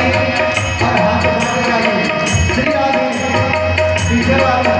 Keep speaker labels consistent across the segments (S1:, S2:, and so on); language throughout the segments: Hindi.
S1: और हाथ उठाते जाइए। श्री राधे पीछे वाला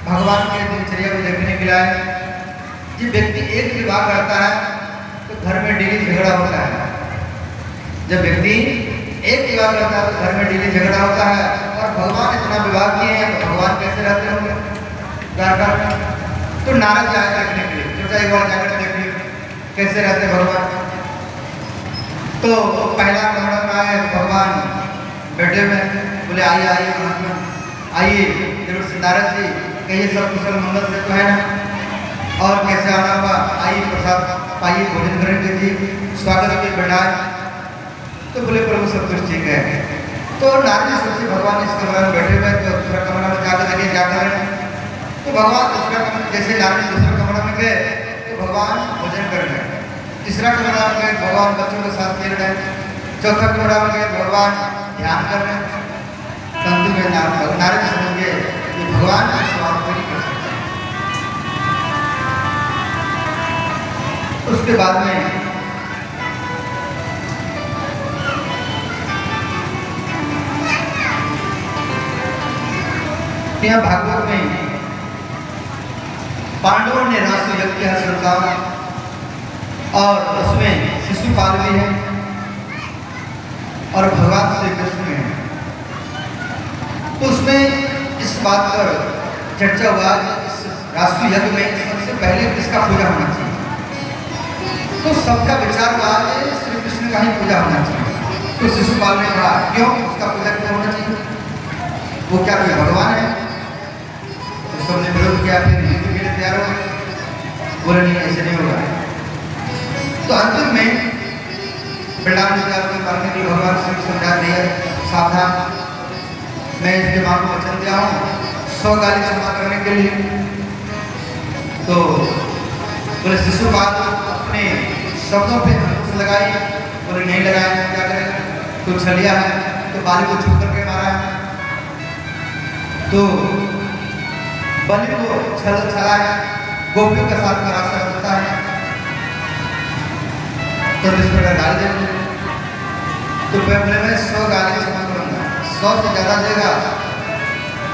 S1: भगवान के दिनचर्या को देखने के लिए जब व्यक्ति एक विवाह करता है तो घर में डेली झगड़ा होता है। जब व्यक्ति एक विवाह करता है तो घर में डेली झगड़ा होता है। और भगवान इतना विवाह किए हैं तो भगवान कैसे रहते होंगे घर। तो नारद जाए देखने के लिए, छोटा एक बार जाकर देखिए कैसे रहते भगवान। तो पहला कमरा में आए भगवान बैठे में, बोले आइए आइए महात्मा आइए। जरूर से नारद जी कहिए सब कुशल मंगल से तो है ना, और कैसे आना हुआ, आइए प्रसाद पाइए, भोजन करेंगे जी, स्वागत के बैठाए। तो बोले प्रभु सब कुछ ठीक है। तो नारद जी सोचे भगवान इस कमरे में बैठे हुए तो दूसरा कमरा में जाकर लगे क्या करें। तो भगवान दूसरा कमरा, जैसे नारद जी दूसरा कमरा में गए तो भगवान भोजन कर रहे। तीसरा कमरा में गए भगवान बच्चों के साथ खेल रहे। चौथा कमरा में गए भगवान ध्यान कर रहे। तंतु में नारद जी समझ गए कि भगवान का स्वागत नहीं कर सकते। उसके बाद में यहाँ भागवत में पांडवों ने राष्ट्र यज्ञ किया श्रद्धा, और उसमें शिशुपाल भी है और भगवान श्री कृष्ण है। तो उसमें इस बात पर चर्चा हुआ इस राष्ट्रीय यज्ञ में सबसे पहले किसका पूजा होना चाहिए। तो सबका विचार हुआ कि श्री कृष्ण का ही पूजा होना चाहिए। तो शिशुपाल ने कहा क्यों उसका पूजा क्यों होना चाहिए, वो क्या कोई भगवान है। तो सबने विरोध किया, फिर हिंदू के लिए तैयार हो गए, बोले नहीं ऐसे नहीं होगा। तो अंतिम में बलराम जी को मारने के लिए भगवान श्री समझा दिया, सावधान मैं इसके माँ को वचन दिया हूँ 100 गाली क्षमा करने के लिए। तो बोले शिशुपाल अपने शब्दों पे अंकुश लगाई, बोले नहीं लगाया तो क्या करें, तो छलिया है तो बाली को छू करके मारा है। तो बलि को छला है, गोपियों के साथ में रास्ता होता है। तो इस प्रकार गाली देंगे तो बोले मैं 100 गाली क्षमा करूँगा, 100 से ज़्यादा देगा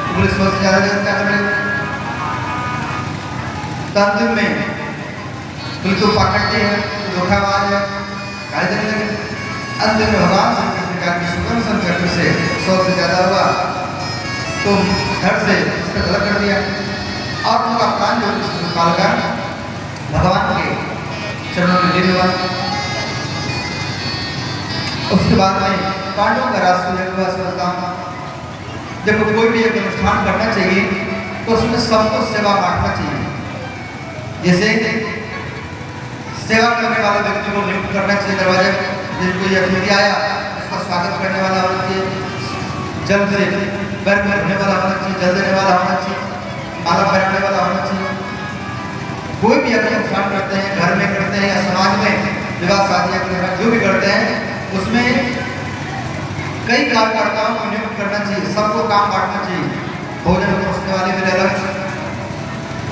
S1: तो बोले 100 से ज़्यादा देगा क्या करेगा। अंतिम में बिल्कुल पकड़ती है, धोखाबाज है, गाली देने लगे। अंतिम में भगवान श्री कृष्ण का सुगम संचक्र से 100 से ज़्यादा हुआ तो घर से उसका गलत कर दिया और उनका प्राण जो शिशुपाल का भगवान के चरणों में लीन हुआ। उसके बाद में पांडवों का राष्ट्रीय यज्ञ हुआ श्रद्धा। जब कोई भी एक अनुष्ठान करना चाहिए तो उसमें सबको सेवा बांटना चाहिए। जैसे सेवा करने वाले व्यक्ति को नियुक्त करना चाहिए दरवाजे, जैसे कोई अतिथि आया उसका स्वागत करने वाला होना चाहिए, जल से पैर भरने वाला होना चाहिए, जल देने वाला होना चाहिए, माला पहनाने वाला होना चाहिए। कोई भी अगर अनुष्ठान करते हैं, घर में करते हैं या समाज में विवाह शादियाँ करते हैं, जो भी करते हैं उसमें कई कार्यकर्ताओं को नियुक्त करना चाहिए, सबको काम बांटना चाहिए। भोजन परोसने वाले भी अलग,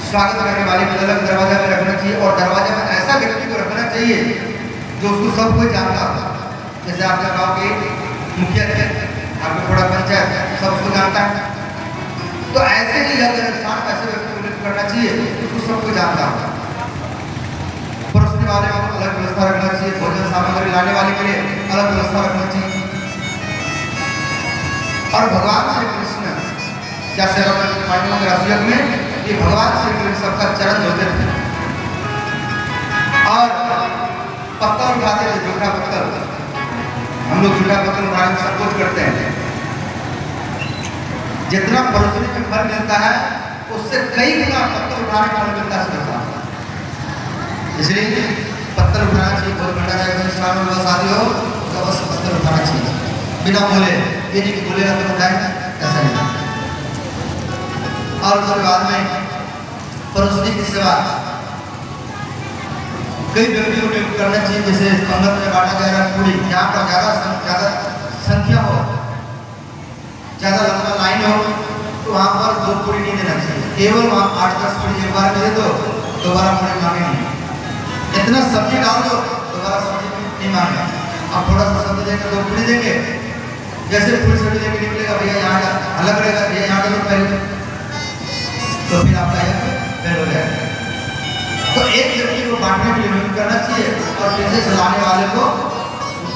S1: स्वागत करने वाले भी अलग दरवाजा में रखना चाहिए, और दरवाजे में ऐसा व्यक्ति को रखना चाहिए जो उसको सब कोई जानता हो। जैसे आपके गाँव के मुखिया थे, आपके थोड़ा पंचायत सब उसको जानते जानता है। तो ऐसे ही यज्ञ अनुष्ठान ऐसे व्यक्ति को नियुक्त करना चाहिए जिसको सबको जानता हो। परोसने वाले को अलग व्यवस्था रखना चाहिए, भोजन सामग्री लाने वाले के लिए अलग व्यवस्था रखना चाहिए। और भगवान श्री कृष्ण क्या सेवा करते पांडवों के राष्ट्रयज्ञ में, कि भगवान श्री कृष्ण सबका चरण धोते थे और पत्थर उठाते थे, जूठा पत्थर। हम लोग जूठा पत्थर उठाने में संकोच करते हैं। जितना परोसने में फल मिलता है उससे कई गुना पत्थर उठाने का फल मिलता है। इसलिए पत्थर उठाना चाहिए। बहुत बड़ा शादी हो तो बस पत्थर उठाना चाहिए बिना बोले। ये नहीं कि बोलेगा तो उठाएगा, ऐसा नहीं। और उसके बाद में परोसने की सेवा कई व्यक्तियों को करना चाहिए। जैसे पंगत में बांटा जा रहा है पूरी, यहाँ पर ज़्यादा संख्या हो, ज़्यादा लंबा लाइन हो, तो वहाँ पर 2 पूरी नहीं देना चाहिए। केवल वहाँ 8-10 पूरी एक बार में दे दो, दोबारा पूरी मांगे नहीं। इतना सब्जी डाल दो, दोबारा सब्जी नहीं मांगे। अब थोड़ा सा सब्जी देकर 2 पूरी देंगे, जैसे पूरी सब्जी लेकर निकलेगा, भैया यहाँ अलग रहेगा, भैया यहाँ का पहले, तो फिर आपका यह फेल हो जाएगा। तो एक व्यक्ति को बांटने के लिए नियुक्त करना चाहिए और पीछे से लाने वाले को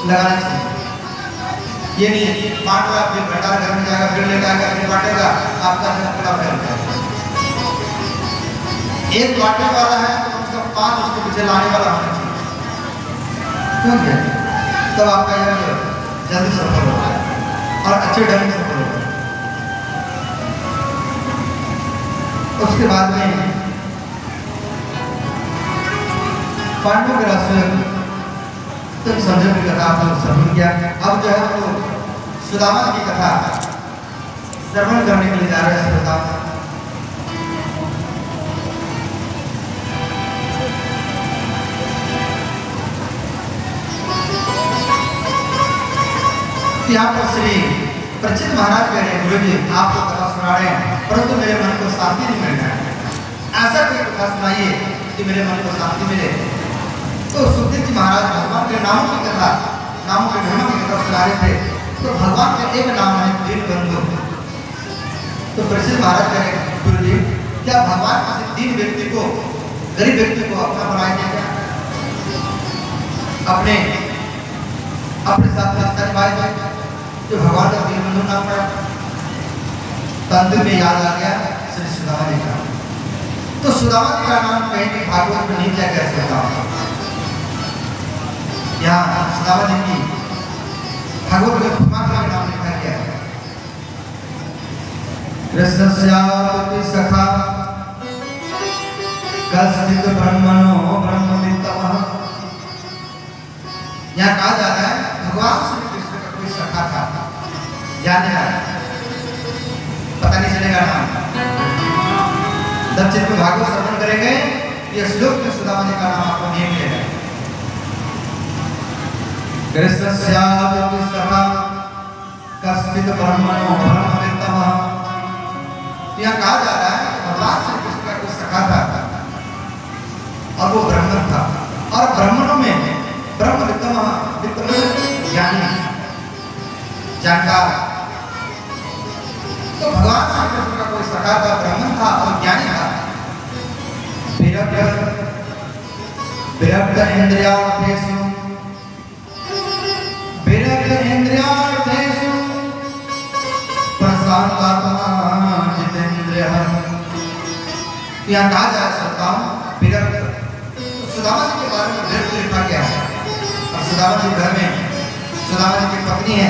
S1: लगाना चाहिए। ये नहीं बांट रहा, फिर भंडार घर में जाएगा, फिर लेकर आएगा, फिर बांटेगा, आपका पूरा फेल हो जाएगा। एक बांटने वाला है तो उसका 5 उसके पीछे लाने वाला होना चाहिए, तब आपका यह जल्दी सफल होगा और अच्छे ढंग से सफल होगा। उसके बाद में पांडवों के राष्ट्रयज्ञ तो संजय की कथा आपने श्रवण किया। अब जो है वो सुदामा की कथा श्रवण करने के लिए जा रहे हैं। सुदामा यहाँ पर श्री परीक्षित महाराज कह रहे हैं, गुरु जी आपको कथा सुना रहे हैं परंतु मेरे मन को शांति नहीं मिल रहा है। ऐसा कोई कथा सुनाइए कि मेरे मन को शांति मिले। तो सुखदेव जी महाराज भगवान के नामों की कथा, नामों के महिमा की कथा सुना रहे थे। तो भगवान का एक नाम है दीनबंधु। तो परीक्षित महाराज कह रहे हैं, गुरु जी क्या भगवान किसी दीन व्यक्ति को, गरीब व्यक्ति को अपना बनाएंगे क्या? अपने साथ रिश्ता निभाएंगे? जो भगवान का दीनबंधु नाम पड़ा तंत्र में याद आ गया श्री सुदामा जी का। तो सुदामा जी का नाम कहीं भी भागवत में नहीं किया गया। सुदामा यहाँ सुदामा जी की भागवत में मात्र नाम लिखा गया है। कृष्णस्यापि सखा कश्चित् ब्रह्मणो ब्रह्मवित्तमः। यहाँ कहा जाता है भगवान श्री कृष्ण का कोई सखा था, याद है पता नहीं चलेगा नाम। दक्षिण में भागवत श्रवण करेंगे, ये श्लोक में सुदामा जी का नाम आपको नहीं मिलेगा। कृष्णस्यापि सखा कश्चित् ब्रह्मणो ब्रह्मवित्तमः। यहाँ कहा जा रहा है भगवान श्री कृष्ण का कोई सखा था और वो ब्राह्मण था, और ब्राह्मणों में ब्रह्मवित्तमः, ज्ञानी जानकार। तो भगवान श्री कृष्ण का कोई सखा था, ब्राह्मण था और ज्ञानी था। विरक्त इंद्रियार्थेषु प्रशांतात्मा जितेंद्रियः। यहाँ कहा जाए श्रोताओं विरक्त। तो सुदामा जी के बारे में विरक्त लिखा गया है। और सुदामा जी घर में, सुदामा जी की पत्नी है,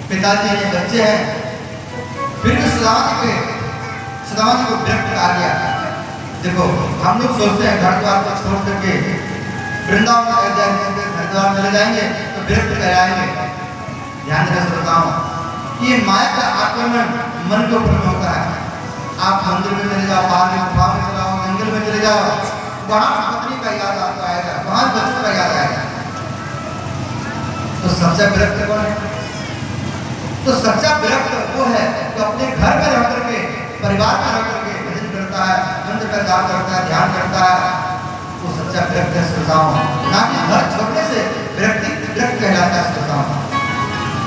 S1: पिताजी हैं, बच्चे हैं, फिर भी सुदामा जी को विरक्त कहा गया। देखो हम लोग सोचते हैं घर द्वार को छोड़ करके वृंदावन हरिद्वार चले जाएंगे तो विरक्त कहलाएंगे। ध्यान देना श्रोताओं, ये माया का आक्रमण मन के ऊपर होता है। आप मंदिर में चले जाओ, बाहर में गुफा में चले जाओ, जंगल में चले जाओ, वहां पत्नी का याद आपको आएगा, वहां बच्चों का याद आएगा। तो सच्चा विरक्त कौन है? तो सच्चा विरक्त वो है जो अपने घर में रह करके, परिवार में रह करके भजन करता है, मंत्र का जाप करता है, ध्यान करता है। वो सच्चा विरक्त है श्रोताओं। ना कि घर छोड़ने से विरक्त कहलाता है श्रोताओं।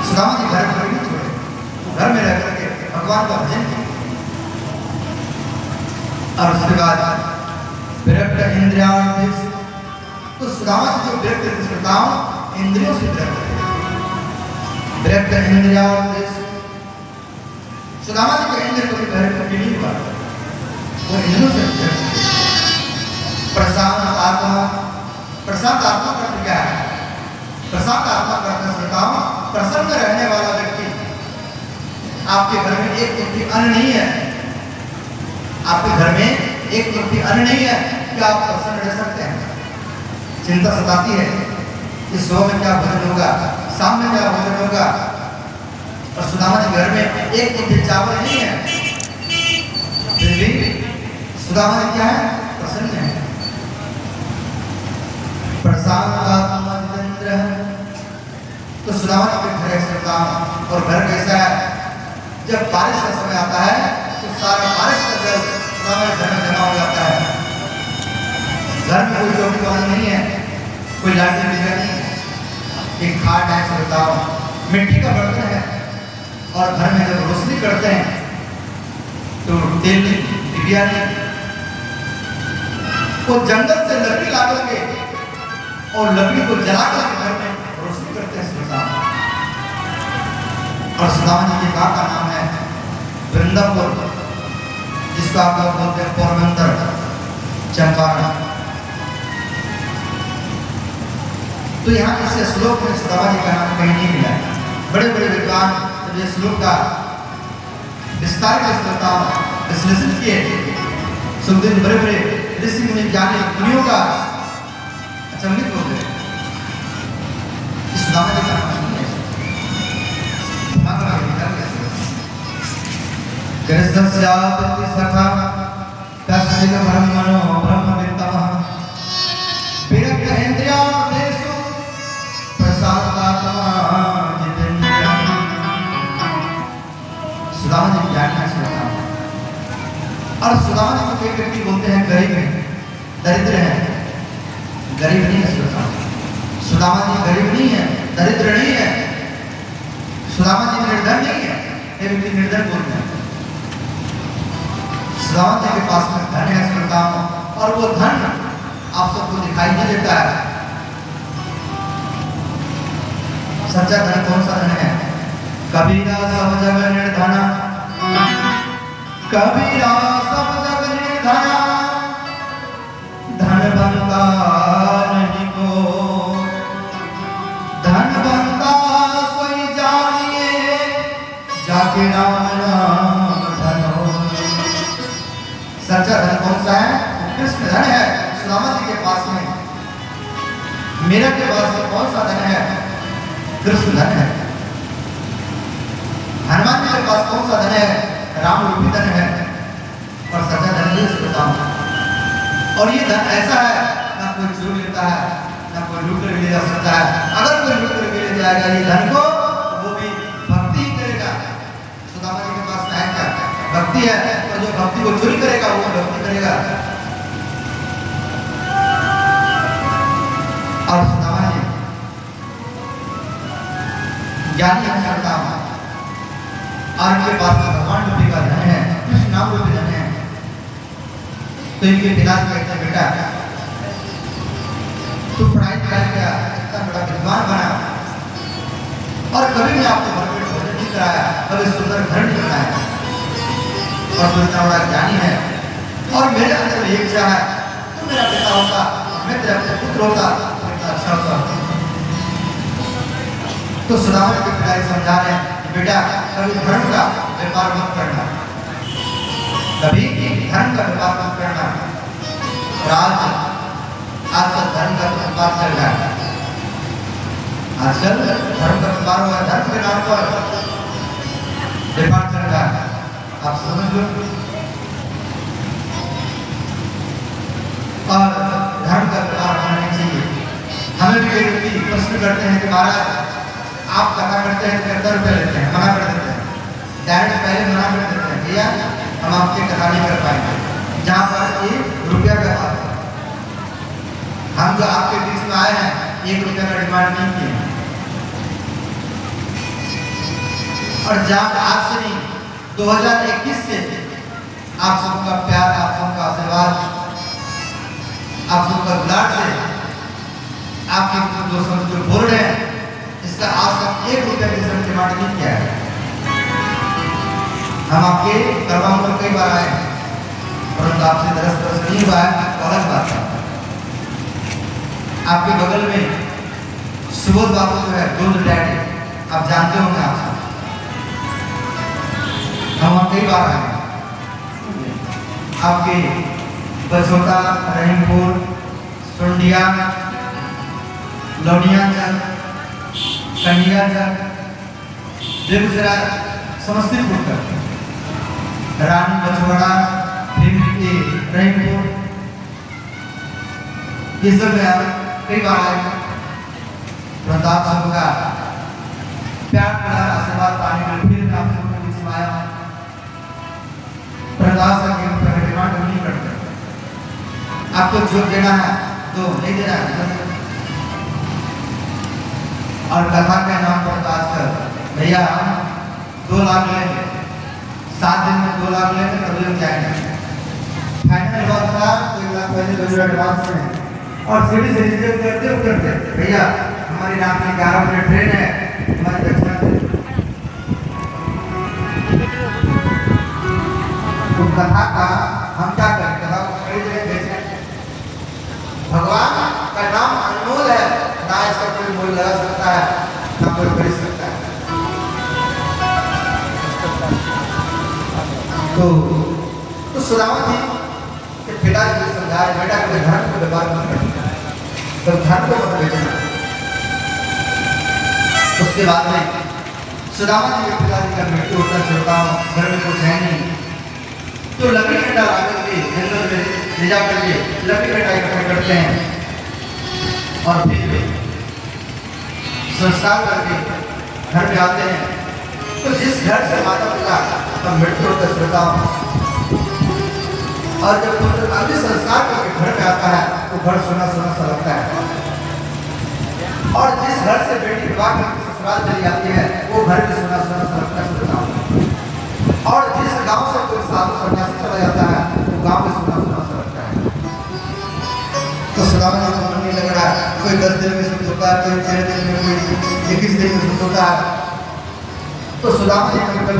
S1: सुदामा जी घर नहीं छोड़े, घर में रह करके भगवान का भजन कीजिए। और उसके बाद विरक्त इंद्रियार्थेषु, तो सुदामा जी जो विरक्त दुष्कृताओं इंद्रियों से विरक्त है। विरक्त इंद्रियार्थेषु, सुदामा जी का इंद्र कभी घर को नहीं हुआ, वो इंद्रियों से विरक्त है। प्रशांत आत्मा, प्रशांत आत्मा का अर्थ क्या है? प्रशांत आत्मा का अर्थ श्रोताओं प्रसन्न रहने वाला व्यक्ति। आपके घर में एक मुट्ठी अन्न नहीं है, आपके घर में एक मुट्ठी अन्न नहीं है, क्या आप प्रसन्न रह सकते हैं? चिंता सताती है कि सुबह में क्या भोजन होगा, शाम में क्या भोजन होगा। और सुदामा जी घर में एक मुट्ठी चावल नहीं है, फिर भी सुदामा जी क्या है? प्रसन्न है। प्रशांत आत्मा जितेंद्र, तो सुदामा जी के घर ऐसे काम। और घर कैसा है? जब बारिश का समय आता है तो सारा बारिश का जल सुदामा के घर में जमा हो जाता है। घर में कोई चौकी पानी नहीं है, कोई लाठी बिजली नहीं है, एक खाट है, सुदामा मिट्टी का बर्तन है। और घर में जब रोशनी करते हैं तो तेल नहीं, दिया नहीं, वो जंगल से लकड़ी ला करके और लकड़ी को जला कर घर में रोशनी करते हैं सुदामा। और सुदामा जी के गांव का नाम है वृंदापुर, जिसको आप लोग बोलते हैं पोरबंदर, चंपारण। तो यहाँ इस श्लोक में सुदामा जी का नाम कहीं नहीं मिला है। बड़े बड़े विद्वान जब ये श्लोक का विस्तार के विश्लेषण किए, सुनते बड़े बड़े ऋषि मुनि ज्ञानी मुनियों का अचंभित हो गए। सुदामा जी का नाम नहीं है। कृष्णस्यापि सखा कश्चित् ब्रह्मणो ब्रह्मवित्तमः विरक्त इंद्रियार्थेषु प्रशांत आत्मा जितेन्द्रियः। सुदामा जी ज्ञानी है सुदामा। और सुदामा जी को कई व्यक्ति बोलते हैं गरीब है, दरिद्र है। गरीब नहीं है सुदामा। सुदामा जी गरीब नहीं है, दरिद्र नहीं है। सुदामा जी निर्धन नहीं है, ये व्यक्ति निर्धन बोलते हैं। सुदामा जी के पास में धन है सुदामा, और वो धन आप सबको दिखाई नहीं देता है। सच्चा धन कौन सा धन है? कबीरा सब जग निर्धना, कबीरा सब जग निर्धना, धन बनता नहीं को, धन बनता सोई जानिए, जाके राम नाम धन हो। सच्चा धन कौन सा है? कृष्ण धन है सुदामा जी के पास में। मेरा के पास में कौन सा धन है? कृष्ण धन है। हनुमान जी के पास कौन सा धन है? राम रूपी धन है। और सच्चा धन ये बताऊं। और ये धन ऐसा है ना कोई चोर लेता है, ना कोई लूट कर ले जा सकता है। अगर कोई लूट कर ले जाएगा ये धन को, तो वो भी भक्ति ही करेगा। सुदामा जी के पास में है क्या? भक्ति है। और जो भक्ति को चोरी करेगा वो भक्ति करेगा। और सुदामा जी ज्ञानी करता हूं, और इनके पास में भगवान रूपी का धन है, कृष्ण नाम रूपी धन है। तो इनके पिताजी कहते हैं बेटा तू पढ़ाई लिखाई किया, इतना बड़ा विद्वान बना, और कभी मैं आपको भरपेट भोजन नहीं कराया, कभी सुंदर घर नहीं बनाया, और तू इतना बड़ा ज्ञानी है, और मेरे अंदर एक इच्छा है तो मेरा पिता होता, मैं तेरा पुत्र होता तो इतना अच्छा होता। तो सुदामा जी के पिताजी समझा रहे हैं कि बेटा कभी धर्म का व्यापार मत करना, कभी धर्म का व्यापार मत करना। और आजकल धर्म का व्यापार चल रहा है। आजकल धर्म का व्यापार हुआ, धर्म के नाम पर व्यापार चल रहा है। आप समझ लो। और धर्म का व्यापार होना नहीं चाहिए। हमें भी कई व्यक्ति प्रश्न करते हैं कि महाराज आप कथा करते हैं 70 रुपये लेते हैं, मना कर देते हैं। डायरेक्ट पहले मना कर देते हैं भैया हम आपकी कथा नहीं कर पाएंगे, जहाँ पर 1 रुपया का बात है। हम जो आपके बीच में आए हैं 1 रुपया का डिमांड नहीं किए। और जहाँ आज से नहीं 2021 से आप सबका प्यार, आप सबका आशीर्वाद, आप सबका दुलार से आपके जो समझ जो बोल रहे हैं, इसका आज तक 1 रुपया की जरूरत डिमांड नहीं किया है। हम आपके करवाओं पर कई बार आए, परंतु आपसे दरस नहीं हुआ है, तो अलग बात है। आपके बगल में सुबोध बाबू जो है, दूध डैडी, आप जानते होंगे आप सब। हम वहाँ कई बार आए, आपके बछोटा, रहीमपुर, सुंडिया, लौनियाचक, कन्हैयाचक, बेगूसराय, समस्तीपुर तक, रानी बछवाड़ा, रहीमपुर, ये सब कई बार आए। प्रताप सबका प्यार प्यार आशीर्वाद पाने के लिए फिर आप सबको बीच में आया। प्रताप सब डिमांड नहीं करते, आपको जो देना है तो नहीं देना है। और कथा का नाम पड़ता आजकल भैया 2 लाख लेंगे, 7 दिन में 2 लाख लेंगे, कभी हम जाएंगे। फाइनल बात था 1 लाख पहले एडवांस में, और सीढ़ी से रिजर्व करते उतरते भैया हमारी रात में 11 बजे ट्रेन है, हमारे दक्षिणा तो कथा का हम क्या करें, कथा को खरीद रहे बेचें। भगवान का नाम अनमोल है, ना इसका कोई मूल्य लगा सकता है, ना कोई खरीद सकता है। तो सुदामा जी के पिताजी को समझाया, बेटा के धर्म को व्यापार मत करना, तो धर्म को मत बेचना। उसके बाद में सुदामा जी के पिताजी का मृत्यु होता, श्रोताओं घर में कुछ है नहीं, तो लकड़ी कटा लाकर के जंगल में ले जा करके लकड़ी कटा इकट्ठा करते हैं और फिर संस्कार करके घर में आते हैं। तो जिस घर से माता पिता का मृत्यु होता, श्रोताओं, और जब पुत्र अंतिम संस्कार करके घर में आता है तो घर सोना सोना सा लगता है। और जिस घर से बेटी विवाह करके ससुराल चली जाती है वो घर भी सोना सोना सा लगता है। और जिस गांव से कोई साधु सन्यासी चला जाता है वो गांव में सोना सोना सा लगता है। तो सुदामा जी को मन नहीं लग रहा है, कोई 10 दिन में सुख होता है, कोई 13 दिन में, कोई 21 दिन में सुख होता है। तो सुदामा जी